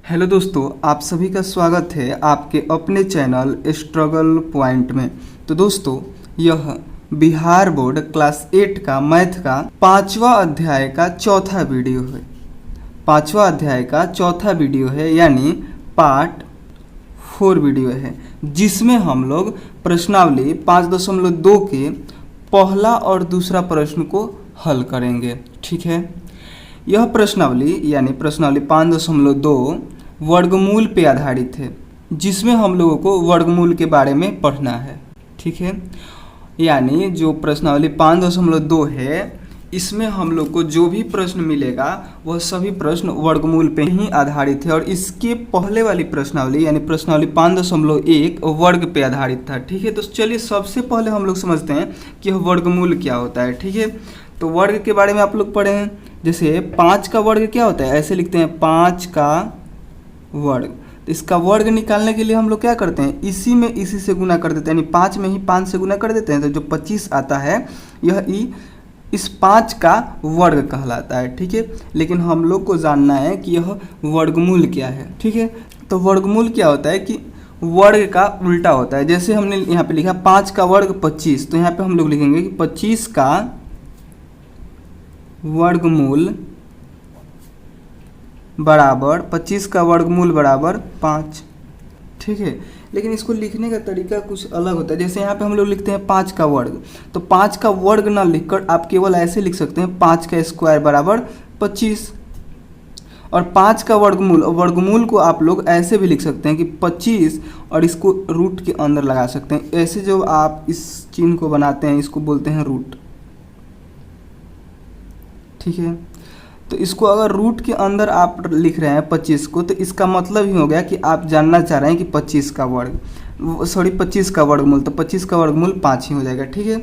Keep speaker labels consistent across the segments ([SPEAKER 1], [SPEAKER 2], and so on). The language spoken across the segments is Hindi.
[SPEAKER 1] हेलो दोस्तों, आप सभी का स्वागत है आपके अपने चैनल स्ट्रगल पॉइंट में। तो दोस्तों, यह बिहार बोर्ड क्लास 8 का मैथ का 5वां अध्याय का चौथा वीडियो है। 5वां अध्याय का चौथा वीडियो है, यानी पार्ट 4 वीडियो है, जिसमें हम लोग प्रश्नावली 5.2 के पहला और दूसरा प्रश्न को हल करेंगे। ठीक है, यह प्रश्नावली यानी प्रश्नावली 5.2 वर्गमूल पे आधारित है, जिसमें हम लोगों को वर्गमूल के बारे में पढ़ना है। ठीक है, यानी जो प्रश्नावली 5.2 है, इसमें हम लोग को जो भी प्रश्न मिलेगा वह सभी प्रश्न वर्गमूल पे ही आधारित है। और इसके पहले वाली प्रश्नावली यानी प्रश्नावली 5.1 वर्ग पे आधारित था। ठीक है, तो चलिए सबसे पहले हम लोग समझते हैं कि यह वर्गमूल क्या होता है। ठीक है, तो वर्ग के बारे में आप लोग पढ़े हैं। जैसे 5 का वर्ग क्या होता है, ऐसे लिखते हैं 5 का वर्ग। तो इसका वर्ग निकालने के लिए हम लोग क्या करते हैं, इसी से गुना कर देते हैं, यानी 5 में ही 5 से गुना कर देते हैं। तो जो 25 आता है यह इस 5 का वर्ग कहलाता है। ठीक है, लेकिन हम लोग को जानना है कि यह वर्गमूल क्या है। ठीक है, तो वर्गमूल क्या होता है कि वर्ग का उल्टा होता है। जैसे हमने यहाँ पे लिखा 5 का वर्ग 25, तो यहाँ पे हम लोग लिखेंगे कि 25 का वर्गमूल बराबर 25 का वर्गमूल बराबर 5। ठीक है, लेकिन इसको लिखने का तरीका कुछ अलग होता है। जैसे यहाँ पे हम लोग लिखते हैं 5 का वर्ग, तो 5 का वर्ग ना लिखकर आप केवल ऐसे लिख सकते हैं 5 का स्क्वायर बराबर 25। और 5 का वर्गमूल को आप लोग ऐसे भी लिख सकते हैं कि 25 और इसको रूट के अंदर लगा सकते हैं। ऐसे जो आप इस चिन्ह को बनाते हैं इसको बोलते हैं रूट। ठीक है, तो इसको अगर रूट के अंदर आप लिख रहे हैं 25 को, तो इसका मतलब ही हो गया कि आप जानना चाह रहे हैं कि 25 का वर्गमूल, तो 25 का वर्गमूल 5 ही हो जाएगा। ठीक है,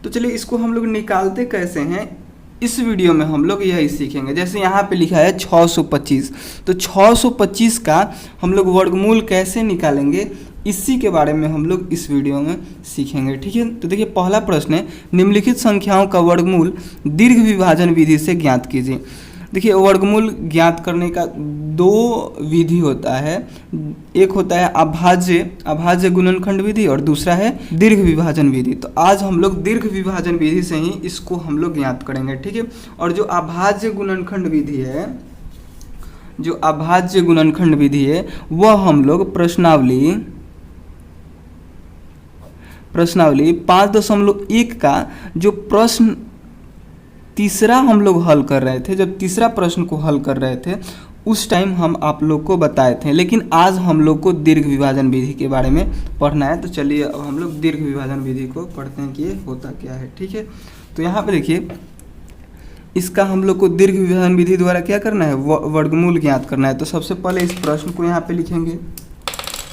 [SPEAKER 1] तो चलिए इसको हम लोग निकालते कैसे हैं, इस वीडियो में हम लोग यही सीखेंगे। जैसे यहाँ पे लिखा है 625, तो 625 का हम लोग वर्गमूल कैसे निकालेंगे, इसी के बारे में हम लोग इस वीडियो में सीखेंगे। ठीक है, तो देखिए पहला प्रश्न है, निम्नलिखित संख्याओं का वर्गमूल दीर्घ विभाजन विधि से ज्ञात कीजिए। देखिए वर्गमूल ज्ञात करने का 2 विधि होता है, एक होता है अभाज्य गुणनखंड विधि और दूसरा है दीर्घ विभाजन विधि। तो आज हम लोग दीर्घ विभाजन विधि से ही इसको हम लोग ज्ञात करेंगे। ठीक है, और जो अभाज्य गुणनखंड विधि है वह हम लोग प्रश्नावली 5.1 का जो प्रश्न तीसरा हम लोग हल कर रहे थे, जब तीसरा प्रश्न को हल कर रहे थे उस टाइम हम आप लोग को बताए थे। लेकिन आज हम लोग को दीर्घ विभाजन विधि के बारे में पढ़ना है। तो चलिए अब हम लोग दीर्घ विभाजन विधि को पढ़ते हैं कि ये होता क्या है। ठीक है, तो यहाँ पे देखिए इसका हम लोग को दीर्घ विभाजन विधि द्वारा क्या करना है, वर्गमूल ज्ञात करना है। तो सबसे पहले इस प्रश्न को यहाँ पे लिखेंगे।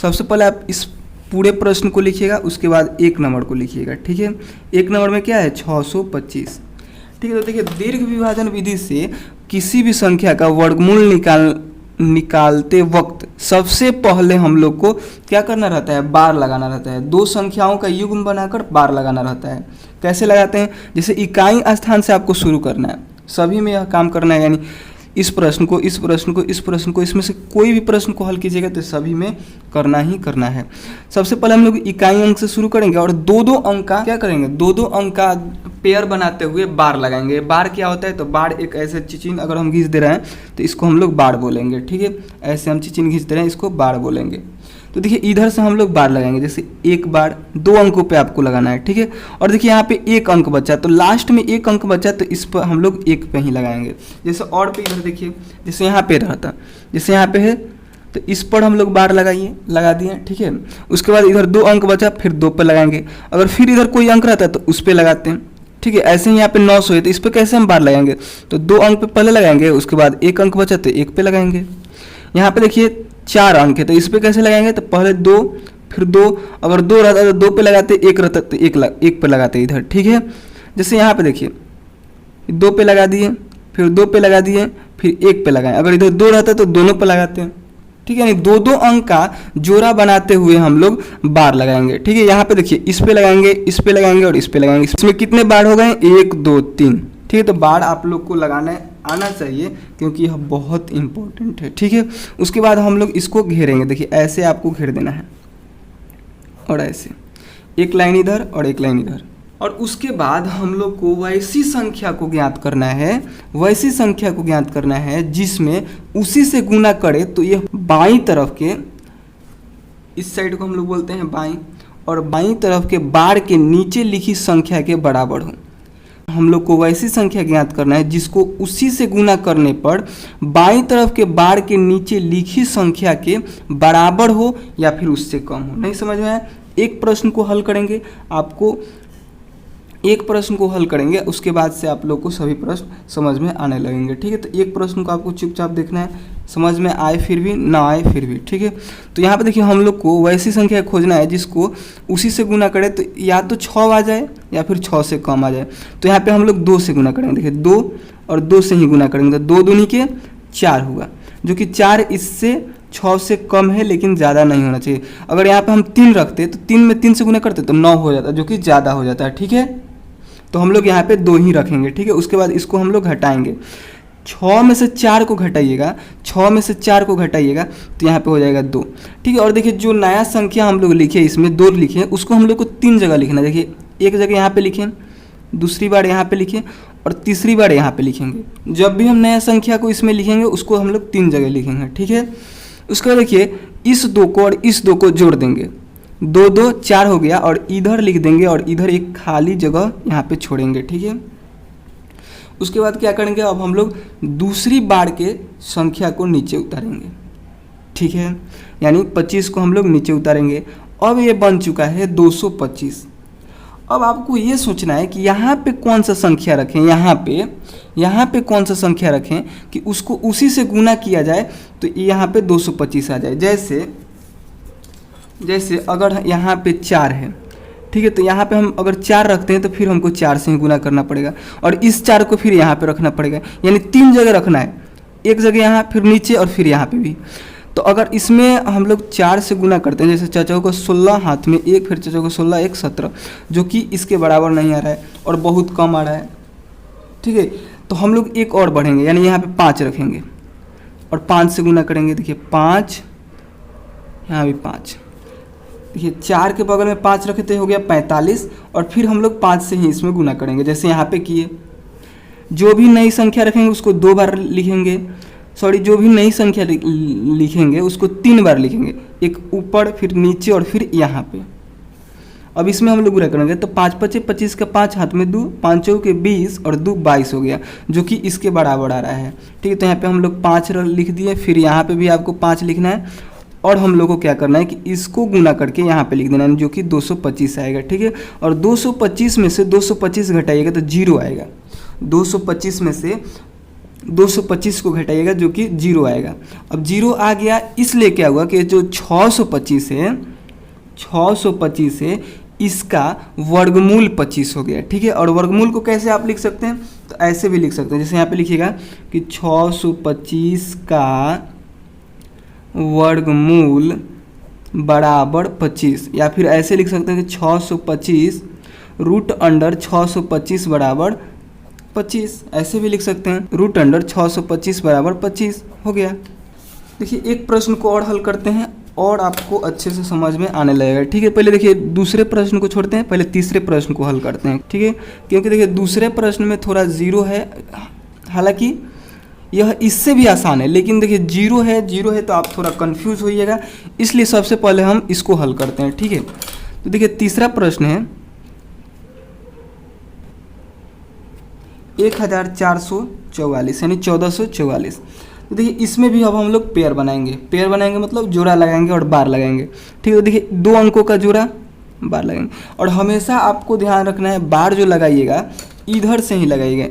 [SPEAKER 1] सबसे पहले आप इस पूरे प्रश्न को लिखिएगा, उसके बाद 1 नंबर को लिखिएगा। ठीक है, 1 नंबर में क्या है 625। ठीक है, तो देखिए दीर्घ विभाजन विधि से किसी भी संख्या का वर्गमूल निकालते वक्त सबसे पहले हम लोग को क्या करना रहता है, बार लगाना रहता है। 2 संख्याओं का युग्म बनाकर बार लगाना रहता है। कैसे लगाते हैं, जैसे इकाई स्थान से आपको शुरू करना है, सभी में यह काम करना है। यानी इस प्रश्न को इसमें से कोई भी प्रश्न को हल कीजिएगा तो सभी में करना ही करना है। सबसे पहले हम लोग इकाई अंक से शुरू करेंगे और 2-2 अंक का क्या करेंगे, 2-2 अंक का पेयर बनाते हुए बार लगाएंगे। बार क्या होता है, तो बार एक ऐसे चिन्ह अगर हम खींच दे रहे हैं तो इसको हम लोग बार बोलेंगे। ठीक है, ऐसे हम चिन्ह खींच दे रहे हैं, इसको बार बोलेंगे। तो देखिए इधर से हम लोग बार लगाएंगे, जैसे 1 बार 2 अंकों पे आपको लगाना है। ठीक है, और देखिए यहाँ पे 1 अंक बचा, तो लास्ट में 1 अंक बचा तो इस पर हम लोग 1 पे ही लगाएंगे। जैसे और पे इधर देखिए, जैसे यहाँ पे रहता, जैसे यहाँ पे है तो इस पर हम लोग बार लगा दिए। ठीक है, उसके बाद इधर 2 अंक बचा, फिर 2 पे लगाएंगे। अगर फिर इधर कोई अंक रहता है तो उस पर लगाते हैं। ठीक है, ऐसे ही यहाँ पे 900 है तो इस पर कैसे हम बार लगाएंगे, तो 2 अंक पे पहले लगाएंगे, उसके बाद 1 अंक बचा तो 1 पे लगाएंगे। यहाँ पे देखिए 4 अंक है तो इस पे कैसे लगाएंगे, तो पहले 2 फिर 2, अगर 2 रहता है तो 2 पे लगाते, 1 रहता तो 1 पे लगाते इधर। ठीक है, जैसे यहाँ पे देखिए 2 पे लगा दिए, फिर 2 पे लगा दिए, फिर 1 पे लगाए। अगर इधर 2 रहता है तो दोनों पे लगाते हैं। ठीक है, यानी 2-2 अंक का जोड़ा बनाते हुए हम लोग बार लगाएंगे। ठीक है, यहाँ पे देखिए इस पे लगाएंगे, इस पे लगाएंगे और इस पे लगाएंगे। इसमें कितने बार हो गए, 1 2 3। ठीक है, तो बार आप लोग को लगाने आना चाहिए, क्योंकि यह बहुत इम्पोर्टेंट है। ठीक है, उसके बाद हम लोग इसको घेरेंगे। देखिए ऐसे आपको घेर देना है और ऐसे एक लाइन इधर और एक लाइन इधर। और उसके बाद हम लोग को वैसी संख्या को ज्ञात करना है, वैसी संख्या को ज्ञात करना है जिसमें उसी से गुना करे तो यह बाईं तरफ के, इस साइड को हम लोग बोलते हैं बाईं, और बाईं तरफ के बार के नीचे लिखी संख्या के बराबर हो। हम लोग को वैसी संख्या ज्ञात करना है जिसको उसी से गुना करने पर बाईं तरफ के बार के नीचे लिखी संख्या के बराबर हो या फिर उससे कम हो। नहीं समझ में आया? एक प्रश्न को हल करेंगे, आपको एक प्रश्न को हल करेंगे, उसके बाद से आप लोग को सभी प्रश्न समझ में आने लगेंगे। ठीक है, तो एक प्रश्न को आपको चुपचाप देखना है, समझ में आए फिर भी, ना आए फिर भी। ठीक है, तो यहाँ पे देखिए हम लोग को वैसी संख्या खोजना है जिसको उसी से गुना करे तो या तो 6 आ जाए या फिर 6 से कम आ जाए। तो यहाँ पे हम लोग 2 से गुना करेंगे। देखिए 2 और 2 से ही गुना करेंगे तो 2 दूनी के 4 होगा, जो कि 4 इससे 6 से कम है लेकिन ज़्यादा नहीं होना चाहिए। अगर यहाँ पे हम 3 रखते तो 3 में 3 से गुना करते तो 9 हो जाता, जो कि ज़्यादा हो जाता है। ठीक है, तो हम लोग यहाँ पे 2 ही रखेंगे। ठीक है, उसके बाद इसको हम लोग घटाएंगे। 6 में से 4 को घटाइएगा, 6 में से 4 को घटाइएगा तो यहाँ पे हो जाएगा 2। ठीक है, और देखिए जो नया संख्या हम लोग लिखे, इसमें 2 लिखे, उसको हम लोग को 3 जगह लिखना है। देखिए एक जगह यहाँ पे लिखें, दूसरी बार यहाँ पे लिखें और तीसरी बार यहाँ पे लिखेंगे। जब भी हम नया संख्या को इसमें लिखेंगे उसको हम लोग 3 जगह लिखेंगे। ठीक है, उसके बाद देखिए इस 2 को और इस 2 को जोड़ देंगे, 2 2 4 हो गया, और इधर लिख देंगे और इधर एक खाली जगह यहाँ पे छोड़ेंगे। ठीक है, उसके बाद क्या करेंगे, अब हम लोग दूसरी बार के संख्या को नीचे उतारेंगे। ठीक है, यानी 25 को हम लोग नीचे उतारेंगे। अब ये बन चुका है 225। अब आपको ये सोचना है कि यहाँ पे कौन सा संख्या रखें, यहाँ पे कौन सा संख्या रखें कि उसको उसी से गुना किया जाए तो यहाँ पे 225 आ जाए। जैसे अगर यहाँ पे 4 है, ठीक है, तो यहाँ पे हम अगर 4 रखते हैं तो फिर हमको 4 से ही गुना करना पड़ेगा, और इस 4 को फिर यहाँ पे रखना पड़ेगा, यानी 3 जगह रखना है, एक जगह यहाँ, फिर नीचे और फिर यहाँ पे भी। तो अगर इसमें हम लोग 4 से गुना करते हैं, जैसे चाचा को 16 हाथ में 1, फिर चाचा को 16 1 17, जो कि इसके बराबर नहीं आ रहा है और बहुत कम आ रहा है। ठीक है, तो हम लोग एक और बढ़ेंगे, यानी यहाँ पे 5 रखेंगे और 5 से गुना करेंगे। देखिए 5, यहाँ भी 5, देखिए 4 के बगल में 5 रखे तो हो गया 45, और फिर हम लोग 5 से ही इसमें गुना करेंगे जैसे यहाँ पे किए। जो भी नई संख्या रखेंगे उसको 2 बार लिखेंगे, जो भी नई संख्या लिखेंगे उसको 3 बार लिखेंगे, एक ऊपर फिर नीचे और फिर यहाँ पे। अब इसमें हम लोग गुना करेंगे तो 5 5 25 का 5 हाथ में 2, 5 चौके के 20 और 2 22 हो गया, जो कि इसके बराबर आ रहा है। ठीक है, तो यहाँ पे हम लोग 5 लिख दिए, फिर यहाँ पे भी आपको 5 लिखना है, और हम लोग को क्या करना है कि इसको गुना करके यहाँ पे लिख देना है, जो कि 225 आएगा। ठीक है, और 225 में से 225 घटाइएगा तो 0 आएगा। 225 में से 225 को घटाइएगा जो कि 0 आएगा। अब 0 आ गया, इसलिए क्या हुआ कि जो 625 है इसका वर्गमूल 25 हो गया। ठीक है, और वर्गमूल को कैसे आप लिख सकते हैं, तो ऐसे भी लिख सकते हैं, जैसे यहाँ पे लिखिएगा कि 625 का वर्गमूल बराबर 25, या फिर ऐसे लिख सकते हैं कि 625 रूट अंडर 625 बराबर 25, ऐसे भी लिख सकते हैं, रूट अंडर 625 बराबर 25 हो गया। देखिए एक प्रश्न को और हल करते हैं और आपको अच्छे से समझ में आने लगेगा। ठीक है, पहले देखिए दूसरे प्रश्न को छोड़ते हैं, पहले तीसरे प्रश्न को हल करते हैं। ठीक है, क्योंकि देखिए दूसरे प्रश्न में थोड़ा 0 है, हालांकि यह इससे भी आसान है, लेकिन देखिए 0 है तो आप थोड़ा कंफ्यूज होइएगा, इसलिए सबसे पहले हम इसको हल करते हैं। ठीक है, तो देखिए तीसरा प्रश्न है 1444 यानी 1444। तो देखिए इसमें भी अब हम लोग पेयर बनाएंगे मतलब जोड़ा लगाएंगे और बार लगाएंगे। ठीक है, देखिए 2 अंकों का जोड़ा बार लगाएंगे, और हमेशा आपको ध्यान रखना है बार जो लगाइएगा इधर से ही लगाइएगा,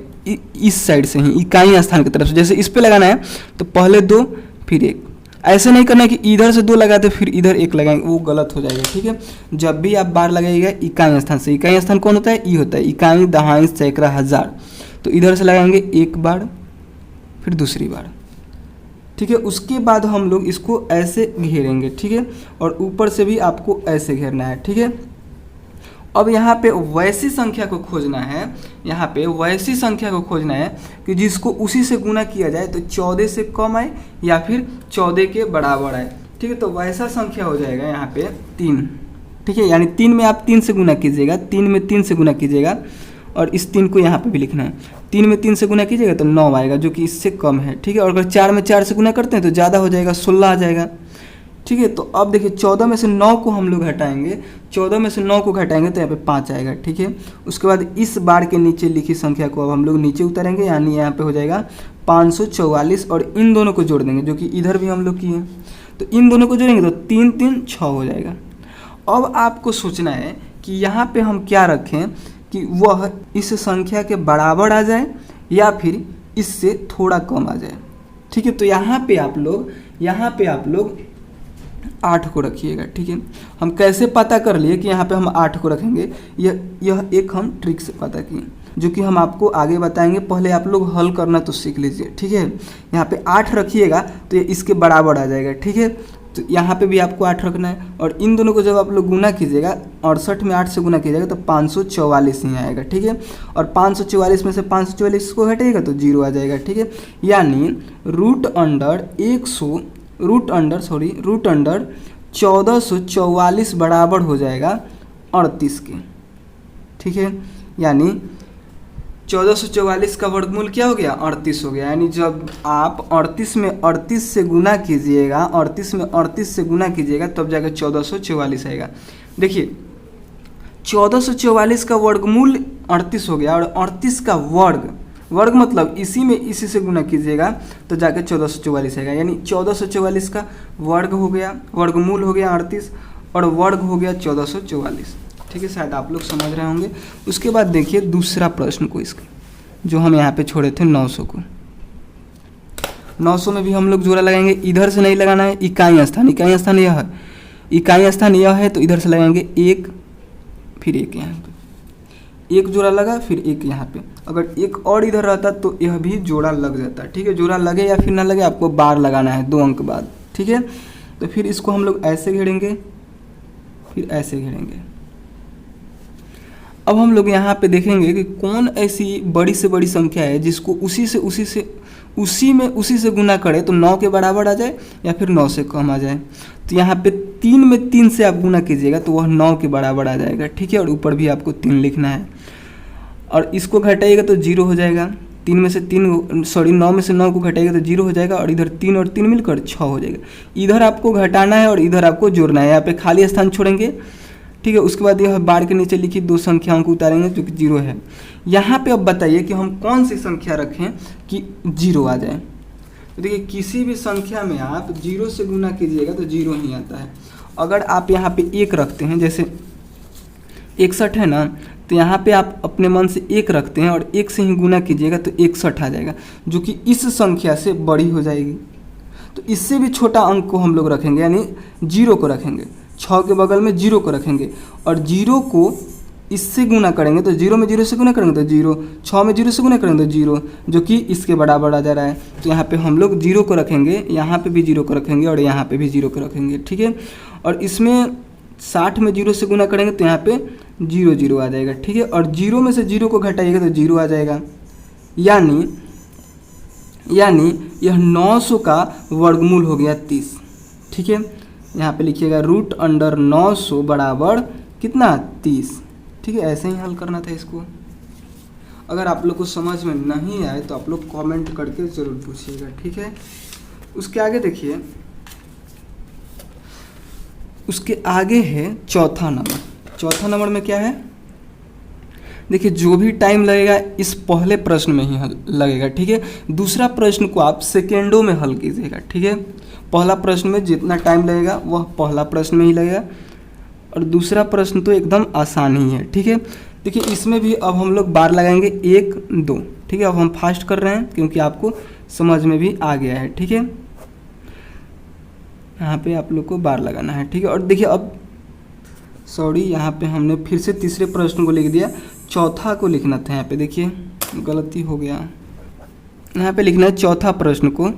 [SPEAKER 1] इस साइड से ही, इकाई स्थान की तरफ से। जैसे इस पे लगाना है तो पहले 2 फिर 1, ऐसे नहीं करना है कि इधर से 2 लगाते फिर इधर 1 लगाएंगे, वो गलत हो जाएगा। ठीक है, जब भी आप बार लगाइएगा इकाई स्थान से, इकाई स्थान कौन होता है, ई होता है, इकाई दहाई सैकड़ा हज़ार, तो इधर से लगाएंगे 1 बार फिर दूसरी बार। ठीक है, उसके बाद हम लोग इसको ऐसे घेरेंगे। ठीक है, और ऊपर से भी आपको ऐसे घेरना है। ठीक है, अब यहाँ पे वैसी संख्या को खोजना है, यहाँ पे वैसी संख्या को खोजना है कि जिसको उसी से गुना किया जाए तो 14 से कम आए या फिर 14 के बराबर आए। ठीक है, तो वैसा संख्या हो जाएगा यहाँ पे 3। ठीक है, यानी 3 में आप 3 से गुना कीजिएगा, 3 में 3 से गुना कीजिएगा और इस 3 को यहाँ पे भी लिखना है। 3 में 3 से गुना कीजिएगा तो 9 आएगा, जो कि इससे कम है। ठीक है, और अगर 4 में 4 से गुना करते हैं तो ज़्यादा हो जाएगा, 16 आ जाएगा। ठीक है, तो अब देखिए 14 में से 9 को हम लोग घटाएंगे, 14 में से 9 को घटाएंगे तो यहाँ पे 5 आएगा। ठीक है, उसके बाद इस बार के नीचे लिखी संख्या को अब हम लोग नीचे उतारेंगे, यानी यहाँ पे हो जाएगा 544 और इन दोनों को जोड़ देंगे, जो कि इधर भी हम लोग किए। तो इन दोनों को जोड़ेंगे तो 3 3 6 हो जाएगा। अब आपको सोचना है कि यहाँ पे हम क्या रखें कि वह इस संख्या के बराबर आ जाए या फिर इससे थोड़ा कम आ जाए। ठीक है, तो यहाँ पे आप लोग 8 को रखिएगा। ठीक है, हम कैसे पता कर लिए कि यहाँ पे हम 8 को रखेंगे, यह एक हम ट्रिक से पता किए, जो कि हम आपको आगे बताएंगे। पहले आप लोग हल करना तो सीख लीजिए। ठीक है, यहाँ पे 8 रखिएगा तो ये इसके बराबर आ जाएगा। ठीक है, तो यहाँ पे भी आपको 8 रखना है और इन दोनों को जब आप लोग गुना कीजिएगा, 68 में 8 से गुना कीजिएगा तो 544 ही आएगा। ठीक है, और 544 में से 544 को घटाइएगा तो 0 आ जाएगा। ठीक है, यानी रूट अंडर 1444 बराबर हो जाएगा 38 के। ठीक है, यानी 1444 का वर्गमूल क्या हो गया, 38 हो गया। यानी जब आप 38 में 38 से गुना कीजिएगा, 38 में 38 से गुना कीजिएगा तब जाकर 1444 आएगा। देखिए 1444 का वर्गमूल 38 हो गया और 38 का वर्ग मतलब इसी में इसी से गुना कीजिएगा तो जाकर 1444 आएगा। यानी 1444 का वर्ग हो गया, वर्गमूल हो गया 38 और वर्ग हो गया 1444। ठीक है, शायद आप लोग समझ रहे होंगे। उसके बाद देखिए दूसरा प्रश्न को, इसका जो हम यहाँ पे छोड़े थे 900 को। 900 में भी हम लोग जोड़ा लगाएंगे, इधर से नहीं लगाना है, इकाई स्थान यह है, इकाई स्थान यह है तो इधर से लगाएंगे 1 फिर 1 यहाँ पे, 1 जोड़ा लगा फिर 1 यहाँ पे। अगर 1 और इधर रहता तो यह भी जोड़ा लग जाता। ठीक है, जोड़ा लगे या फिर ना लगे आपको बार लगाना है 2 अंक बाद। ठीक है, तो फिर इसको हम लोग ऐसे घेरेंगे फिर ऐसे घेरेंगे। अब हम लोग यहाँ पे देखेंगे कि कौन ऐसी बड़ी से बड़ी संख्या है जिसको उसी से गुना करे तो 9 के बराबर आ जाए या फिर 9 से कम आ जाए। तो यहाँ पे 3 में 3 से आप गुना कीजिएगा तो वह 9 के बराबर आ जाएगा। ठीक है, और ऊपर भी आपको 3 लिखना है और इसको घटाइएगा तो 0 हो जाएगा। 9 में से 9 को घटाइएगा तो 0 हो जाएगा और इधर 3 और 3 मिलकर 6 हो जाएगा। इधर आपको घटाना है और इधर आपको जोड़ना है, यहाँ पे खाली स्थान छोड़ेंगे। ठीक है, उसके बाद यह बार के नीचे लिखी 2 संख्याओं को उतारेंगे जो कि 0 है। यहाँ पे अब बताइए कि हम कौन सी संख्या रखें कि 0 आ जाए। तो देखिए किसी भी संख्या में आप 0 से गुना कीजिएगा तो 0 ही आता है। अगर आप यहाँ पे 1 रखते हैं, जैसे 61 है ना, तो यहाँ पे आप अपने मन से 1 रखते हैं और 1 से ही गुना कीजिएगा तो 61 आ जाएगा, जो कि इस संख्या से बड़ी हो जाएगी। तो इससे भी छोटा अंक को हम लोग रखेंगे, यानी 0 को रखेंगे, 6 के बगल में 0 को रखेंगे और 0 को इससे गुना करेंगे तो 0 में 0 से गुना करेंगे तो 0, 6 में 0 से गुना करेंगे तो 0, जो कि इसके बराबर आ जा रहा है। तो यहाँ पे हम लोग 0 को रखेंगे, यहाँ पे भी 0 को रखेंगे और यहाँ पे भी 0 को रखेंगे। ठीक है, और इसमें 60 में 0 से गुना करेंगे तो यहाँ पे 0 0 आ जाएगा। ठीक है, और 0 में से 0 को घटाइएगा तो 0 आ जाएगा। यानी यह 900 का वर्गमूल हो गया 30। ठीक है, यहाँ पे लिखिएगा रूट अंडर 900 बराबर कितना, 30। ठीक है, ऐसे ही हल करना था इसको। अगर आप लोग को समझ में नहीं आए तो आप लोग कमेंट करके ज़रूर पूछिएगा। ठीक है, उसके आगे देखिए, उसके आगे है चौथा नंबर। चौथा नंबर में क्या है, देखिए जो भी टाइम लगेगा इस पहले प्रश्न में ही लगेगा। ठीक है, दूसरा प्रश्न को आप सेकेंडों में हल कीजिएगा। ठीक है, पहला प्रश्न में जितना टाइम लगेगा वह पहला प्रश्न में ही लगेगा और दूसरा प्रश्न तो एकदम आसान ही है। ठीक है, देखिए इसमें भी अब हम लोग बार लगाएंगे 1 2। ठीक है, अब हम फास्ट कर रहे हैं क्योंकि आपको समझ में भी आ गया है। ठीक है, यहाँ पे आप लोग को बार लगाना है। ठीक है, और देखिए अब यहाँ पे हमने फिर से तीसरे प्रश्न को लिख दिया, चौथा को लिखना था। यहाँ पे देखिए गलती हो गया, यहाँ पे लिखना है चौथा प्रश्न को।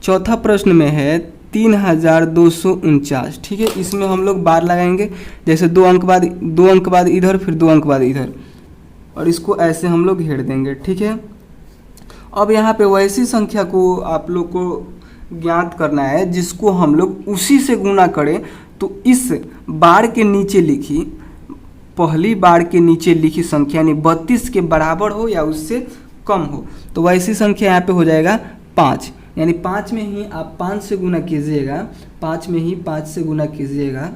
[SPEAKER 1] चौथा प्रश्न में है 3249। ठीक है, इसमें हम लोग बार लगाएंगे, जैसे 2 अंक बाद इधर, फिर 2 अंक बाद इधर, और इसको ऐसे हम लोग घेर देंगे। ठीक है, अब यहाँ पे वैसी संख्या को आप लोग को ज्ञात करना है जिसको हम लोग उसी से गुना करें। तो इस बार के नीचे लिखी, पहली बार के नीचे लिखी संख्या यानी 32 के बराबर हो या उससे कम हो। तो वैसी संख्या यहाँ पे हो जाएगा 5, यानी 5 में ही आप 5 से गुना कीजिएगा, 5 में ही 5 से गुना कीजिएगा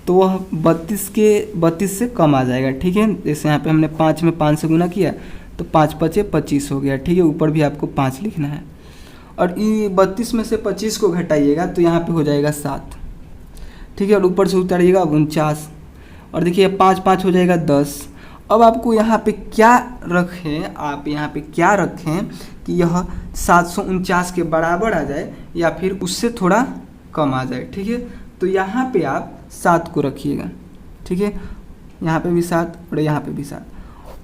[SPEAKER 1] तो वह 32 से कम आ जाएगा। ठीक है, जैसे यहाँ पे हमने 5 में 5 से गुना किया तो 5 पचे 25 हो गया। ठीक है, ऊपर भी आपको 5 लिखना है, और ये 32 में से 25 को घटाइएगा तो यहाँ पे हो जाएगा 7। ठीक है, और ऊपर से उतारिएगा 49, और देखिए 5 5 हो जाएगा 10। अब आपको यहाँ पे क्या रखें, आप यहाँ पे क्या रखें कि यह 749 के बराबर आ जाए या फिर उससे थोड़ा कम आ जाए। ठीक है, तो यहाँ पे आप 7 को रखिएगा। ठीक है, यहाँ पे भी 7 और यहाँ पे भी 7,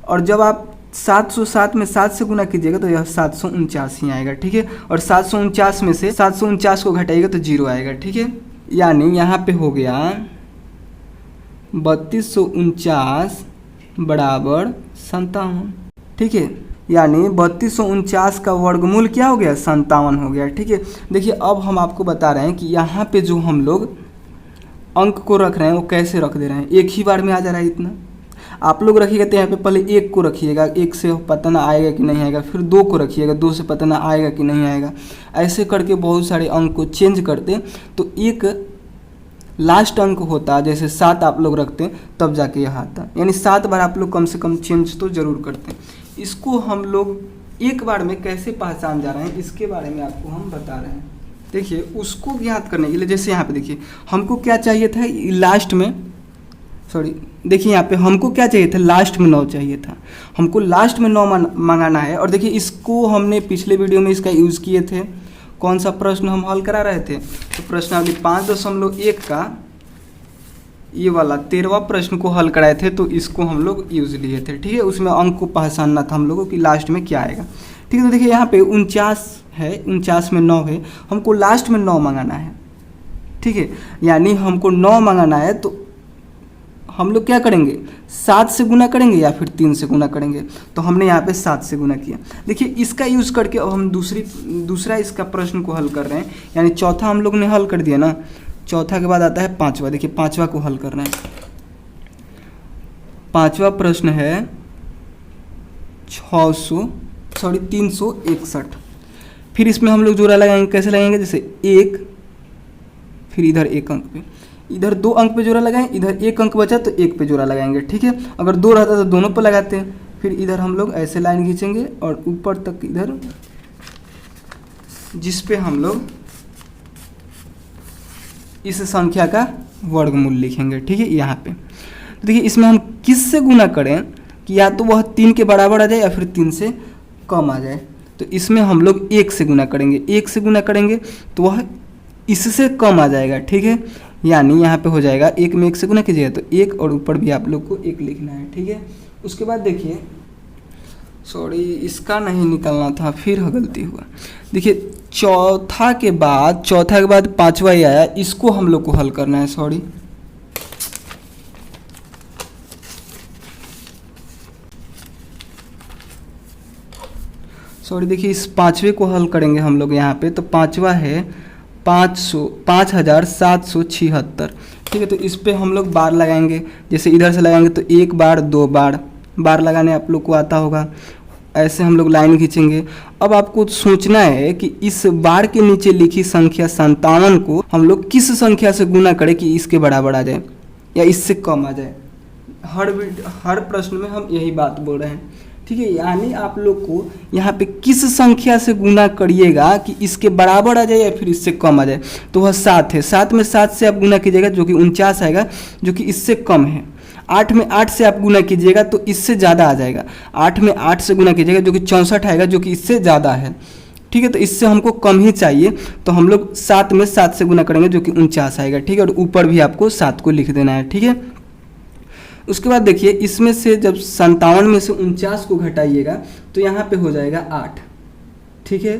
[SPEAKER 1] और जब आप 707 में 7 से गुना कीजिएगा तो यह 749 ही आएगा। ठीक है, और 749 में से 749 को घटाइएगा तो 0 आएगा। ठीक है, यानी यहाँ पे हो गया 3249 बराबर 57। ठीक है, यानी 3249 का वर्गमूल क्या हो गया, 57 हो गया। ठीक है, देखिए अब हम आपको बता रहे हैं कि यहाँ पे जो हम लोग अंक को रख रहे हैं वो कैसे रख दे रहे हैं। एक ही बार में आ जा रहा है इतना, आप लोग रखिएगा तो यहाँ पे पहले 1 को रखिएगा, 1 से पता ना आएगा कि नहीं आएगा, फिर 2 को रखिएगा, 2 से पता ना आएगा कि नहीं आएगा। ऐसे करके बहुत सारे अंक को चेंज करते तो एक लास्ट अंक होता, जैसे 7 आप लोग रखते हैं तब जाके यह आता, यानी 7 बार आप लोग कम से कम चेंज तो ज़रूर करते हैं। इसको हम लोग एक बार में कैसे पहचान जा रहे हैं इसके बारे में आपको हम बता रहे हैं। देखिए उसको ज्ञात करने के लिए, जैसे यहाँ पे देखिए हमको क्या चाहिए था लास्ट में, देखिए यहाँ पे हमको क्या चाहिए था, लास्ट में 9 चाहिए था, हमको लास्ट में 9 मंगाना है। और देखिए इसको हमने पिछले वीडियो में इसका यूज़ किए थे, कौन सा प्रश्न हम हल करा रहे थे, तो प्रश्नावली 5.1 का ये वाला 13वां प्रश्न को हल कराए थे, तो इसको हम लोग यूज़ लिए थे। ठीक है, उसमें अंक को पहचानना था हम लोगों कि लास्ट में क्या आएगा। ठीक है, तो देखिए यहाँ पे 49 है, 49 में 9 है, हमको लास्ट में 9 मंगाना है। ठीक है, यानी हमको 9 मंगाना है तो हम लोग क्या करेंगे, 7 से गुना करेंगे या फिर 3 से गुना करेंगे। तो हमने यहाँ पे 7 से गुना किया। देखिए इसका यूज़ करके अब हम दूसरा इसका प्रश्न को हल कर रहे हैं, यानी चौथा हम लोग ने हल कर दिया ना, चौथा के बाद आता है 5वां। देखिए 5वां को हल कर रहे हैं। 5वां प्रश्न है 361। फिर इसमें हम लोग जोड़ा लगाएंगे, कैसे लगाएंगे, जैसे 1 फिर इधर 1 अंक पे, इधर 2 अंक पे जोड़ा लगाएं, इधर 1 अंक बचा तो 1 पे जोड़ा लगाएंगे। ठीक है, अगर 2 रहता तो दोनों पे लगाते हैं। फिर इधर हम लोग ऐसे लाइन खींचेंगे और ऊपर तक इधर, जिस पे हम लोग इस संख्या का वर्गमूल लिखेंगे। ठीक है, यहाँ पे तो देखिए इसमें हम किस से गुना करें कि या तो वह 3 के बराबर आ जाए या फिर 3 से कम आ जाए। तो इसमें हम लोग 1 से गुना करेंगे, 1 से गुना करेंगे तो वह इससे कम आ जाएगा। ठीक है, यानी यहाँ पे हो जाएगा 1 में 1 से गुना कीजिएगा तो 1, और ऊपर भी आप लोग को 1 लिखना है। ठीक है, उसके बाद देखिए, सॉरी इसका नहीं निकलना था, फिर गलती हुआ। देखिए चौथा के बाद 5वां ही आया, इसको हम लोग को हल करना है। सॉरी देखिए इस 5वें को हल करेंगे हम लोग यहाँ पे। तो 5वां है 5776। ठीक है, तो इस पे हम लोग बार लगाएंगे, जैसे इधर से लगाएंगे तो 1 बार 2 बार लगाने आप लोग को आता होगा। ऐसे हम लोग लाइन खींचेंगे। अब आपको सोचना है कि इस बार के नीचे लिखी संख्या 57 को हम लोग किस संख्या से गुना करें कि इसके बराबर आ जाए या इससे कम आ जाए। हर प्रश्न में हम यही बात बोल रहे हैं। ठीक है, यानी आप लोग को यहाँ पे किस संख्या से गुना करिएगा कि इसके बराबर आ जाए या फिर इससे कम आ जाए। तो वह 7 है, 7 में 7 से आप गुना कीजिएगा जो कि 49 आएगा, जो कि इससे कम है। 8 में 8 से आप गुना कीजिएगा तो इससे ज़्यादा आ जाएगा। 8 में 8 से गुना कीजिएगा जो कि 64 आएगा, जो कि इससे ज़्यादा है। ठीक है, तो इससे हमको कम ही चाहिए, तो हम लोग 7 में 7 से गुना करेंगे जो कि 49 आएगा। ठीक है, और ऊपर भी आपको 7 को लिख देना है। ठीक है, उसके बाद देखिए इसमें से जब 57 में से 49 को घटाइएगा तो यहाँ पे हो जाएगा 8। ठीक है,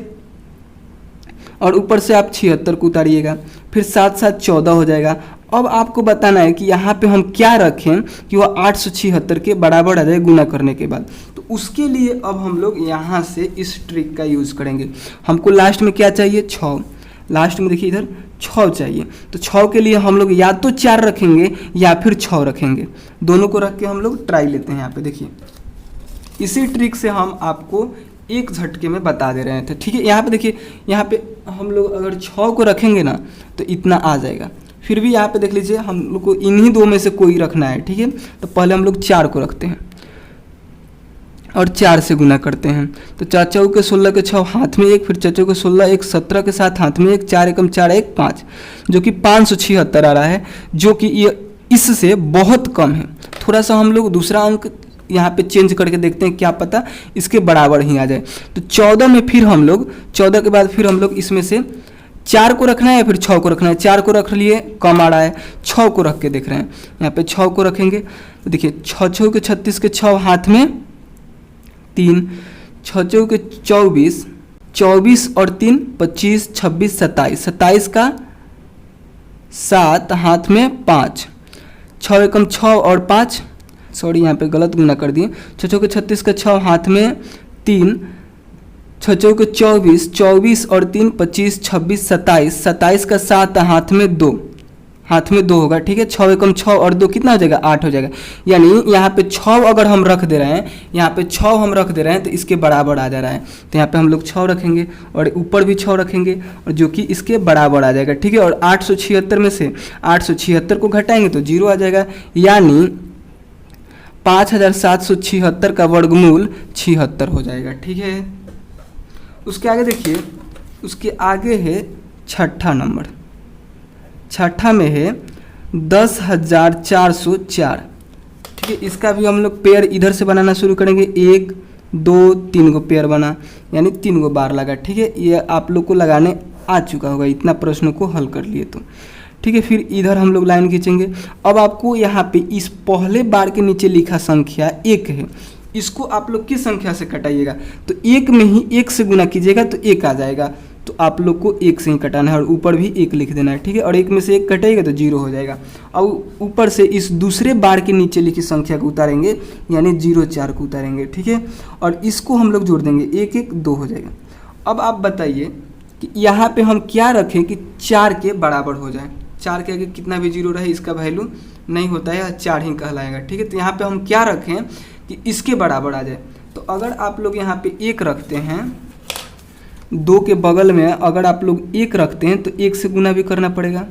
[SPEAKER 1] और ऊपर से आप 76 को उतारिएगा, फिर 7 7 14 हो जाएगा। अब आपको बताना है कि यहाँ पे हम क्या रखें कि वह 876 के बराबर आ जाए गुना करने के बाद। तो उसके लिए अब हम लोग यहाँ से इस ट्रिक का यूज़ करेंगे। हमको लास्ट में क्या चाहिए, 6। लास्ट में देखिए इधर 6 चाहिए, तो 6 के लिए हम लोग या तो 4 रखेंगे या फिर 6 रखेंगे, दोनों को रख के हम लोग ट्राई लेते हैं। यहाँ पे देखिए इसी ट्रिक से हम आपको एक झटके में बता दे रहे थे, ठीक है। यहाँ पे देखिए, यहाँ पे हम लोग अगर 6 को रखेंगे ना तो इतना आ जाएगा। फिर भी यहाँ पे देख लीजिए हम लोग को इन्हीं दो में से कोई रखना है, ठीक है। तो पहले हम लोग 4 को रखते हैं और 4 से गुना करते हैं। तो 4 चौके के 16 के 6 हाथ में 1, फिर 4 चौके 16 1 17 के साथ हाथ में 1, 4 एकम 4 1 5, जो कि 576 आ रहा है, जो कि ये इससे बहुत कम है। थोड़ा सा हम लोग दूसरा अंक यहाँ पे चेंज करके देखते हैं, क्या पता इसके बराबर ही आ जाए। तो 14 में फिर हम लोग 14 के बाद फिर हम लोग इसमें से 4 को रखना है या फिर 6 को रखना है। 4 को रख लिए, कम आ रहा है, 6 को रख के देख रहे हैं। यहाँ पे 6 को रखेंगे तो देखिए 6 6 के 36 के 6 हाथ में 3, 6 6 के 24, 24 और 3 25 26 27, 27 का 7 हाथ में 5, 6 एकम 6 और 5, सॉरी यहाँ पे गलत गुना कर दिए। 6 6 के 36 का 6 हाथ में 3, 6 6 के 24, 24 और 3 25 26 27, 27 का 7 हाथ में 2, हाथ में 2 होगा, ठीक है। 6 एकम 6 और 2 कितना हो जाएगा, 8 हो जाएगा। यानी यहाँ पे 6 अगर हम रख दे रहे हैं, यहाँ पे 6 हम रख दे रहे हैं तो इसके बराबर आ जा रहा है। तो यहाँ पे हम लोग 6 रखेंगे और ऊपर भी 6 रखेंगे और जो कि इसके बराबर आ जाएगा, ठीक है। और 876 में से 876 को घटाएंगे तो 0 आ जाएगा, यानी 5776 का वर्गमूल 76 हो जाएगा, ठीक है। उसके आगे देखिए, उसके आगे है छठा नंबर। छठा में है 10,404, ठीक है। इसका भी हम लोग पेयर इधर से बनाना शुरू करेंगे। 1 2 3 को पेयर बना, यानी 3 बार लगा, ठीक है। ये आप लोग को लगाने आ चुका होगा, इतना प्रश्नों को हल कर लिए तो, ठीक है। फिर इधर हम लोग लाइन खींचेंगे। अब आपको यहाँ पे इस पहले बार के नीचे लिखा संख्या 1 है, इसको आप लोग किस संख्या से कटाइएगा, तो 1 में ही 1 से गुना कीजिएगा तो 1 आ जाएगा। तो आप लोग को 1 से ही कटाना है और ऊपर भी 1 लिख देना है, ठीक है। और 1 में से 1 कटेगा तो 0 हो जाएगा। और ऊपर से इस दूसरे बार के नीचे लिखी संख्या को उतारेंगे, यानी 0 4 को उतारेंगे, ठीक है। और इसको हम लोग जोड़ देंगे, 1 1 2 हो जाएगा। अब आप बताइए कि यहाँ पे हम क्या रखें कि 4 के बराबर हो जाए। 4 के आगे कितना भी 0 रहे इसका वैल्यू नहीं होता है, 4 ही कहलाएगा, ठीक है। तो यहाँ पे हम क्या रखें कि इसके बराबर आ जाए। तो अगर आप लोग यहाँ पे 1 रखते हैं, 2 के बगल में अगर आप लोग 1 रखते हैं तो 1 से गुना भी करना पड़ेगा।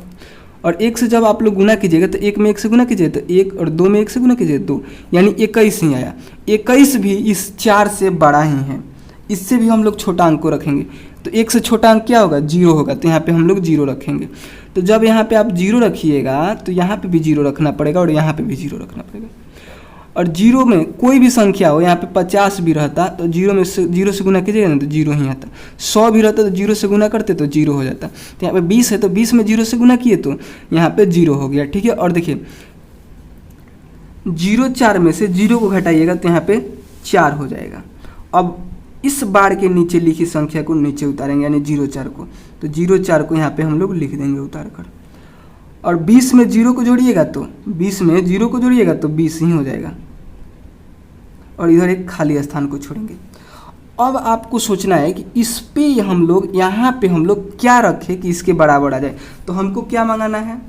[SPEAKER 1] और 1 से जब आप लोग गुना कीजिएगा तो 1 में 1 से गुना कीजिए तो 1, और 2 में 1 से गुना कीजिए 2, यानी 21 ही आया। 21 भी इस 4 से बड़ा ही है, इससे भी हम लोग छोटा अंक को रखेंगे। तो 1 से छोटा अंक क्या होगा, 0 होगा। तो यहाँ पे हम लोग 0 रखेंगे। तो जब यहाँ पे आप 0 रखिएगा तो यहाँ पे भी 0 रखना पड़ेगा और यहाँ पे भी 0 रखना पड़ेगा। और 0 में कोई भी संख्या हो, यहाँ पे 50 भी रहता तो 0 से गुना कीजिएगा ना तो 0 ही आता। 100 भी रहता तो 0 से गुना करते तो 0 हो जाता। तो यहाँ पे 20 है तो 20 में 0 से गुना किए तो यहाँ पे 0 हो गया, ठीक है। और देखिए 0 4 में से 0 को घटाइएगा तो यहाँ पे 4 हो जाएगा। अब इस बार के नीचे लिखी संख्या को नीचे उतारेंगे, यानी 0 4 को। तो 0 4 को यहाँ पे हम लोग लिख देंगे उतार कर। और 20 में 0 को जोड़िएगा तो 20 में 0 को जोड़िएगा तो 20 ही हो जाएगा। और इधर एक खाली स्थान को छोड़ेंगे। अब आपको सोचना है कि इस पे हम लोग यहाँ पे हम लोग क्या रखें कि इसके बराबर आ जाए। तो हमको क्या मंगाना है,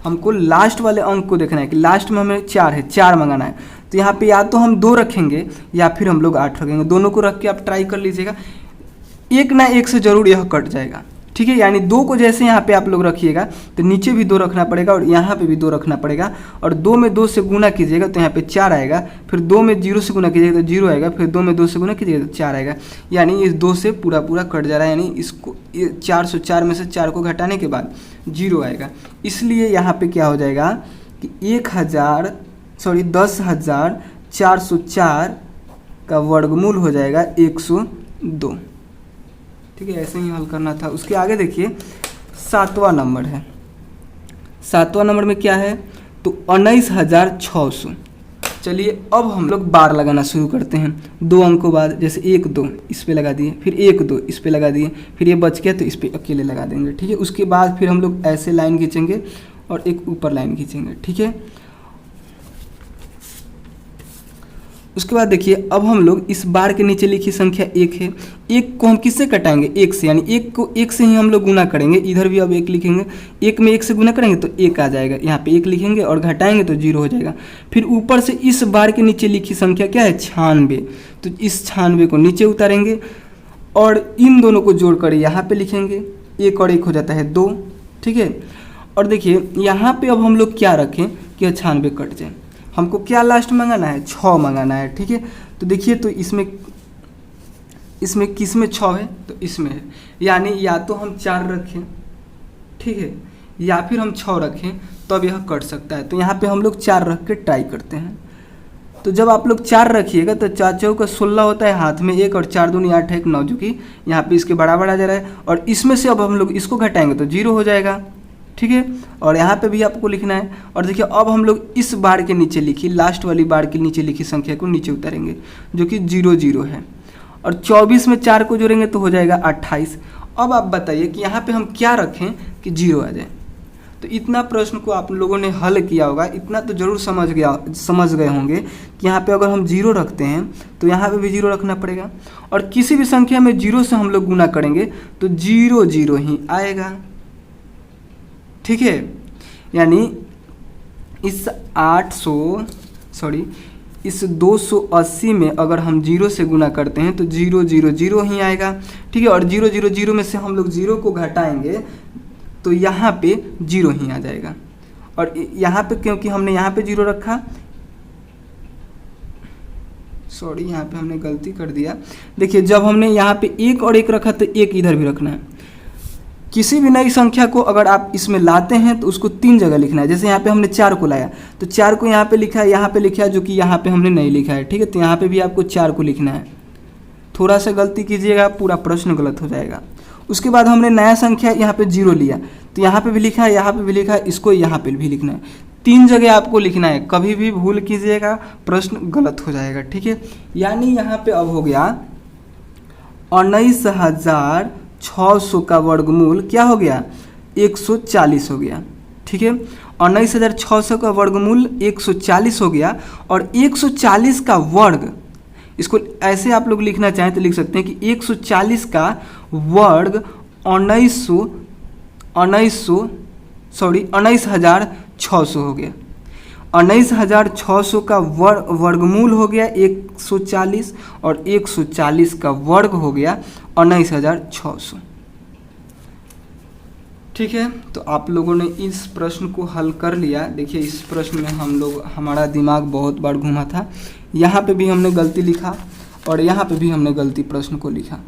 [SPEAKER 1] हमको लास्ट वाले अंक को देखना है कि लास्ट में हमें 4 है, 4 मंगाना है। तो यहाँ पे या तो हम 2 रखेंगे या फिर हम लोग 8 रखेंगे। दोनों को रख के आप ट्राई कर लीजिएगा, एक ना एक से जरूर यह कट जाएगा, ठीक है। यानी 2 को जैसे यहाँ पे आप लोग रखिएगा तो नीचे भी 2 रखना पड़ेगा और यहाँ पे भी 2 रखना पड़ेगा। और 2 में 2 से गुना कीजिएगा तो यहाँ पे 4 आएगा। फिर 2 में 0 से गुना कीजिएगा तो 0 आएगा। फिर 2 में 2 से गुना कीजिएगा तो 4 आएगा। यानी इस 2 से पूरा कट जा रहा है, यानी इसको 404 में से 4 को घटाने के बाद 0 आएगा। इसलिए यहाँ पे क्या हो जाएगा कि 10,404 का वर्गमूल हो जाएगा 102, ठीक है। ऐसे ही हल करना था। उसके आगे देखिए 7वां नंबर है। 7वां नंबर में क्या है, तो 19,600, चलिए अब हम लोग बार लगाना शुरू करते हैं। 2 अंकों बाद जैसे 1 2 इस पे लगा दिए, फिर 1 2 इस पे लगा दिए, फिर ये बच गया तो इस पे अकेले लगा देंगे, ठीक है। उसके बाद फिर हम लोग ऐसे लाइन खींचेंगे और एक ऊपर लाइन खींचेंगे, ठीक है। उसके बाद देखिए अब हम लोग इस बार के नीचे लिखी संख्या 1 है, 1 को हम किससे कटाएंगे, 1 से, यानी 1 को 1 से ही हम लोग गुना करेंगे। इधर भी अब 1 लिखेंगे, 1 में 1 से गुना करेंगे तो 1 आ जाएगा, यहाँ पे 1 लिखेंगे और घटाएंगे तो 0 हो जाएगा। फिर ऊपर से इस बार के नीचे लिखी संख्या क्या है, 96, तो इस 96 को नीचे उतारेंगे और इन दोनों को जोड़कर यहाँ पे लिखेंगे, 1 और 1 हो जाता है 2, ठीक है। और देखिए यहाँ पे अब हम लोग क्या रखें कि 96 कट जाए, हमको क्या लास्ट मंगाना है, 6 मंगाना है, ठीक है। तो देखिए तो इसमें किस में 6 है, तो इसमें है, यानी या तो हम 4 रखें, ठीक है, या फिर हम 6 रखें, तब यह कट सकता है। तो यहाँ पे हम लोग 4 रख के ट्राई करते हैं। तो जब आप लोग 4 रखिएगा तो 4 चौका 16 होता है, हाथ में 1 और 4 दूनी 8 है, 9 जो कि यहाँ पे इसके बराबर आ जा रहा है। और इसमें से अब हम लोग इसको घटाएंगे तो 0 हो जाएगा, ठीक है। और यहाँ पे भी आपको लिखना है। और देखिए अब हम लोग इस बार के नीचे लिखी, लास्ट वाली बार के नीचे लिखी संख्या को नीचे उतारेंगे जो कि 0 0 है, और 24 में 4 को जोड़ेंगे तो हो जाएगा 28। अब आप बताइए कि यहाँ पे हम क्या रखें कि 0 आ जाए। तो इतना प्रश्न को आप लोगों ने हल किया होगा, इतना तो जरूर समझ गए होंगे कि यहाँ पे अगर हम 0 रखते हैं तो यहाँ पे भी 0 रखना पड़ेगा, और किसी भी संख्या में 0 से हम लोग गुना करेंगे तो 0 0 ही आएगा, ठीक है। यानी इस 280 में अगर हम 0 से गुना करते हैं तो 0 0 0 ही आएगा, ठीक है। और 0 0 0 में से हम लोग 0 को घटाएंगे तो यहाँ पे 0 ही आ जाएगा। और यहाँ पे क्योंकि हमने यहाँ पे 0 रखा, यहाँ पे हमने गलती कर दिया। देखिए जब हमने यहाँ पे 1 और 1 रखा तो 1 इधर भी रखना है। किसी भी नई संख्या को अगर आप इसमें लाते हैं तो उसको 3 जगह लिखना है। जैसे यहाँ पे हमने 4 को लाया तो 4 को यहाँ पे लिखा है, यहाँ पे लिखा है, जो कि यहाँ पे हमने नहीं लिखा है, ठीक है। तो यहाँ पे भी आपको 4 को लिखना है। थोड़ा सा गलती कीजिएगा, पूरा प्रश्न गलत हो जाएगा। उसके बाद हमने नया संख्या यहाँ पे 0 लिया तो यहाँ पे भी लिखा है, यहाँ पे भी लिखा है, इसको यहाँ पे भी लिखना है। 3 जगह आपको लिखना है, कभी भी भूल कीजिएगा प्रश्न गलत हो जाएगा, ठीक है। यानी यहाँ पे अब हो गया 19,600 का वर्गमूल क्या हो गया, 140 हो गया, ठीक है। 19,600 का वर्गमूल 140 हो गया। और 140 का वर्ग, इसको ऐसे आप लोग लिखना चाहें तो लिख सकते हैं कि 140 का वर्ग 19,600 हो गया। 19,600 का वर्गमूल हो गया 140, और 140 का वर्ग हो गया 19,600, ठीक है। तो आप लोगों ने इस प्रश्न को हल कर लिया। देखिए इस प्रश्न में हमारा दिमाग बहुत बार घूमा था। यहाँ पे भी हमने गलती लिखा और यहाँ पे भी हमने गलती प्रश्न को लिखा,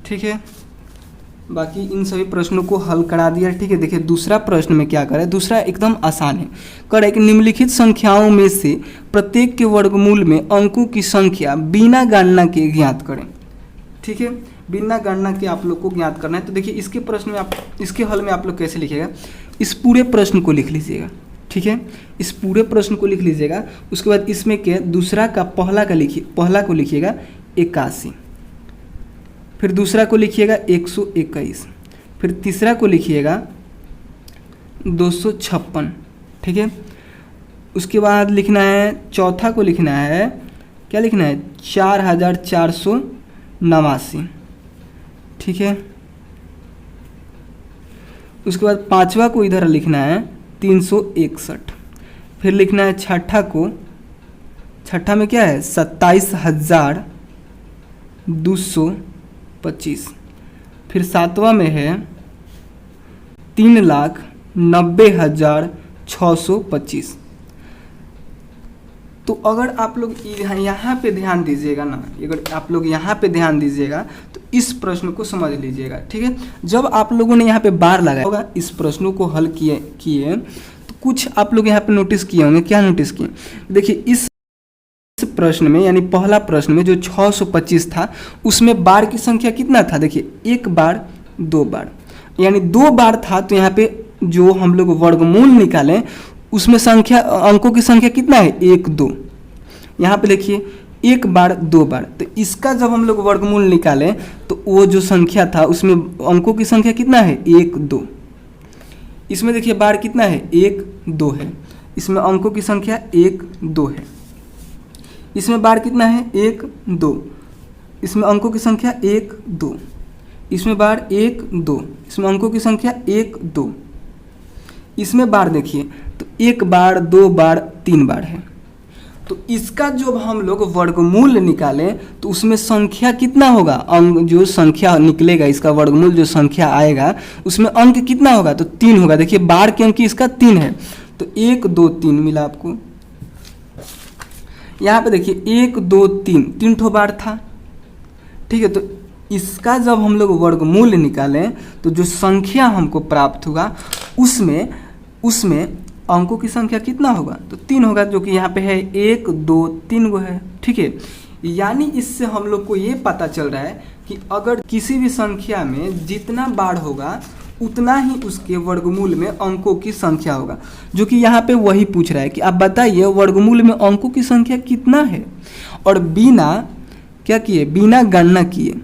[SPEAKER 1] ठीक है। बाकी इन सभी प्रश्नों को हल करा दिया, ठीक है। देखिए दूसरा प्रश्न में क्या करें, दूसरा एकदम आसान है। करें कि निम्नलिखित संख्याओं में से प्रत्येक के वर्गमूल में अंकों की संख्या बिना गणना के ज्ञात करें, ठीक है। बिना गणना के आप लोग को ज्ञात करना है। तो देखिए इसके प्रश्न में इसके हल में आप लोग कैसे लिखिएगा, इस पूरे प्रश्न को लिख लीजिएगा, ठीक है। इस पूरे प्रश्न को लिख लीजिएगा। उसके बाद इसमें के दूसरा का पहला को लिखिएगा 81, फिर दूसरा को लिखिएगा 121, फिर तीसरा को लिखिएगा 256, ठीक है। उसके बाद लिखना है, चौथा को लिखना है, क्या लिखना है, 4489, ठीक है। उसके बाद पांचवा को इधर लिखना है 361, फिर लिखना है छठा में क्या है 27,225, फिर सातवां में है 3,90,625। तो अगर आप लोग यहाँ पे ध्यान दीजिएगा ना, अगर आप लोग यहाँ पे ध्यान दीजिएगा तो इस प्रश्न को समझ लीजिएगा, ठीक है। जब आप लोगों ने यहाँ पे बार लगाया होगा, इस प्रश्नों को हल किए तो कुछ आप लोग यहाँ पे नोटिस किए होंगे। क्या नोटिस किए, देखिए इस प्रश्न में, यानी पहला प्रश्न में जो 625 था उसमें बार की संख्या कितना था, देखिए 1 बार 2 बार, यानी 2 बार था। तो यहाँ पे जो हम लोग वर्गमूल निकालें उसमें अंकों की संख्या कितना है 1 2, यहाँ पे देखिए 1 बार 2 बार, तो इसका जब हम लोग वर्गमूल निकालें तो वो जो संख्या था उसमें अंकों की संख्या कितना है 1 2। इसमें देखिए बार कितना है 1 2 है, इसमें अंकों की संख्या 1 2 है। इसमें बार कितना है 1 2, इसमें अंकों की संख्या 1 2। इसमें बार 1 2, इसमें अंकों की संख्या 1 2। इसमें बार देखिए तो 1 बार 2 बार 3 बार है। तो इसका जब हम लोग वर्गमूल निकालें तो उसमें संख्या कितना होगा, अंक जो संख्या निकलेगा इसका वर्गमूल जो संख्या आएगा उसमें अंक कितना होगा, तो 3 होगा। देखिए बार के अंक इसका 3 है, तो 1 2 3 मिला आपको। यहाँ पे देखिए 1 2 3 ठो बार था, ठीक है। तो इसका जब हम लोग वर्गमूल निकालें तो जो संख्या हमको प्राप्त होगा उसमें अंकों की संख्या कितना होगा, तो 3 होगा, जो कि यहाँ पे है 1 2 3 गो है, ठीक है। यानी इससे हम लोग को ये पता चल रहा है कि अगर किसी भी संख्या में जितना बार होगा उतना ही उसके वर्गमूल में अंकों की संख्या होगा, जो कि यहाँ पे वही पूछ रहा है कि आप बताइए वर्गमूल में अंकों की संख्या कितना है, और बिना क्या किए, बिना गणना किए।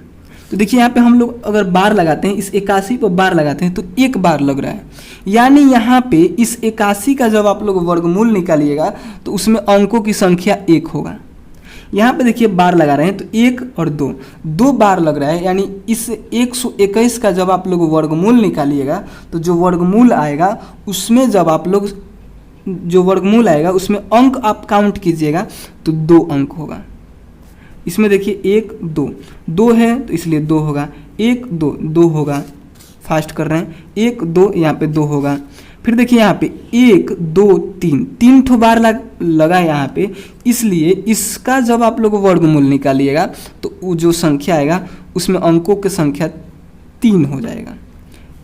[SPEAKER 1] तो देखिए यहाँ पे हम लोग अगर बार लगाते हैं, इस 81 पर बार लगाते हैं तो 1 बार लग रहा है, यानी यहाँ पे इस 81 का जब आप लोग वर्गमूल निकालिएगा तो उसमें अंकों की संख्या 1 होगा। यहाँ पे देखिए बार लगा रहे हैं तो 1 और 2 बार लग रहा है, यानी इस 121 का जब आप लोग वर्गमूल निकालिएगा तो जो वर्गमूल आएगा उसमें जब आप लोग जो वर्गमूल आएगा उसमें अंक आप काउंट कीजिएगा तो 2 अंक होगा। इसमें देखिए 1 2 है तो इसलिए 2 होगा, 1 2 होगा, फास्ट कर रहे हैं, 1 2 यहाँ पे 2 होगा। फिर देखिए यहाँ पे 1 2 3 ठो बार लगा यहाँ पे, इसलिए इसका जब आप लोग वर्गमूल निकालिएगा तो वो जो संख्या आएगा उसमें अंकों की संख्या 3 हो जाएगा।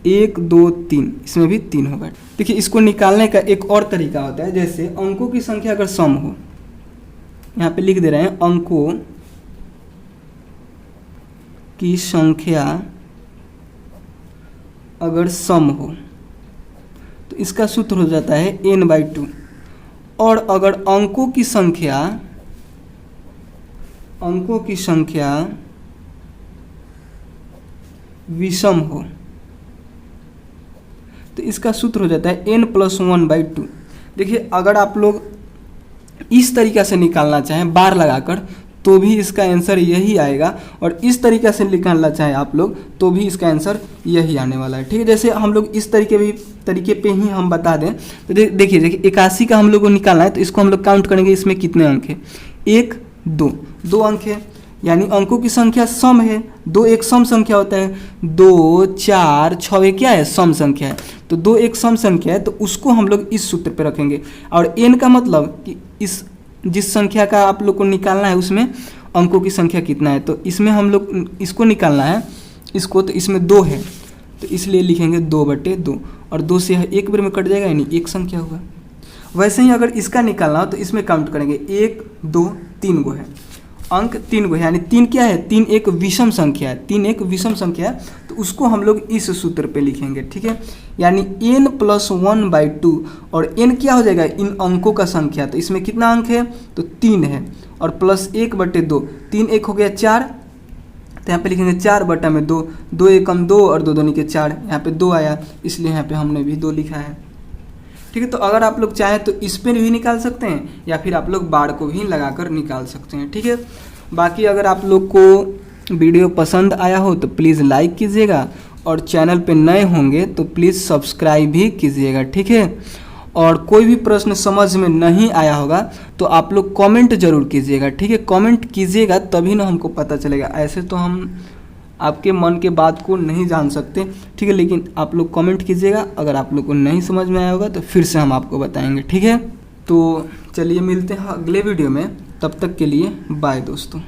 [SPEAKER 1] 1 2 3, इसमें भी 3 होगा। देखिए इसको निकालने का एक और तरीका होता है, जैसे अंकों की संख्या अगर सम हो, यहाँ पे लिख दे रहे हैं अंकों की संख्या अगर सम हो तो इसका सूत्र हो जाता है n/2, और अगर अंकों की संख्या विषम हो तो इसका सूत्र हो जाता है n+1/2। देखिए अगर आप लोग इस तरीक़ा से निकालना चाहें बार लगाकर तो भी इसका आंसर यही आएगा, और इस तरीक़े से निकालना चाहें आप लोग तो भी इसका आंसर यही आने वाला है, ठीक है। जैसे हम लोग इस तरीके पे ही हम बता दें तो देखिए 81 का हम लोग को निकालना है, तो इसको हम लोग काउंट करेंगे, इसमें कितने अंक है 1 2 अंक है, यानी अंकों की संख्या सम है। 2 एक सम संख्या होता है, 2 4 6 क्या है सम संख्या है, तो 2 एक सम संख्या है, तो उसको हम लोग इस सूत्र पे रखेंगे। और n का मतलब कि इस जिस संख्या का आप लोग को निकालना है उसमें अंकों की संख्या कितना है, तो इसमें हम लोग इसको निकालना है इसको, तो इसमें 2 है तो इसलिए लिखेंगे 2/2, और 2 से 1 बार में कट जाएगा यानी एक संख्या होगा। वैसे ही अगर इसका निकालना हो तो इसमें काउंट करेंगे 1 2 3 गो है, अंक 3 गो है, यानी 3 क्या है 3 एक विषम संख्या है, 3 एक विषम संख्या है, तो उसको हम लोग इस सूत्र पे लिखेंगे, ठीक है। यानी n+1/2, और n क्या हो जाएगा इन अंकों का संख्या, तो इसमें कितना अंक है तो 3 है, और +1/2, 3 1 हो गया 4, तो यहाँ पे लिखेंगे 4/2, 2 एकम 2 और 2 दूनी के 4, यहाँ पे 2 आया इसलिए यहाँ पे हमने भी 2 लिखा है, ठीक है। तो अगर आप लोग चाहें तो इस पर भी निकाल सकते हैं या फिर आप लोग बार को भी लगाकर निकाल सकते हैं, ठीक है। बाकी अगर आप लोग को वीडियो पसंद आया हो तो प्लीज़ लाइक कीजिएगा, और चैनल पे नए होंगे तो प्लीज़ सब्सक्राइब भी कीजिएगा, ठीक है। और कोई भी प्रश्न समझ में नहीं आया होगा तो आप लोग कमेंट जरूर कीजिएगा, ठीक है। कमेंट कीजिएगा तभी ना हमको पता चलेगा, ऐसे तो हम आपके मन के बात को नहीं जान सकते, ठीक है। लेकिन आप लोग कमेंट कीजिएगा, अगर आप लोग को नहीं समझ में आया होगा तो फिर से हम आपको बताएंगे, ठीक है। तो चलिए मिलते हैं अगले वीडियो में, तब तक के लिए बाय दोस्तों।